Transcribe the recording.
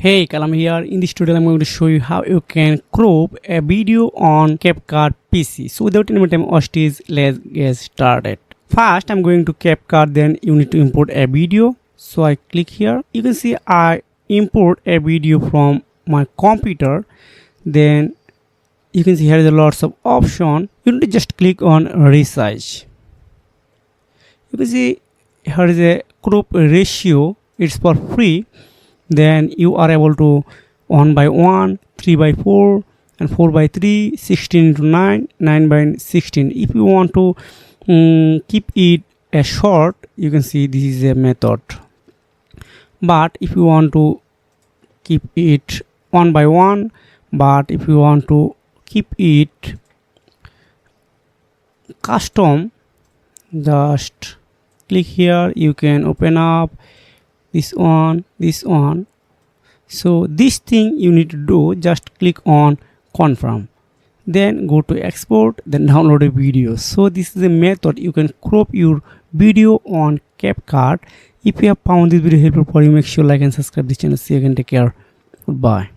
Hey, Kalam here. In this tutorial, I'm going to show you how you can crop a video on Capcut PC. So without any more time wastage, let's get started. First, I'm going to Capcut. Then you need to import a video. So I click here. You can see I import a video from my computer. Then you can see here is a lots of option. You need to just click on resize. You can see here is a crop ratio. It's for free. Then you are able to 1 by 1, 3 by 4 and 4 by 3, 16 into 9, 9 by 16. If you want to keep it a short, you can see this is a method. But if you want to keep it 1 by 1, but if you want to keep it custom, just click here. You can open up this one. So this thing you need to do, just click on confirm, then go to export, then download a video. So this is a method you can crop your video on Capcut. If you have found this video helpful for you, make sure like and subscribe this channel. See you again, take care, goodbye.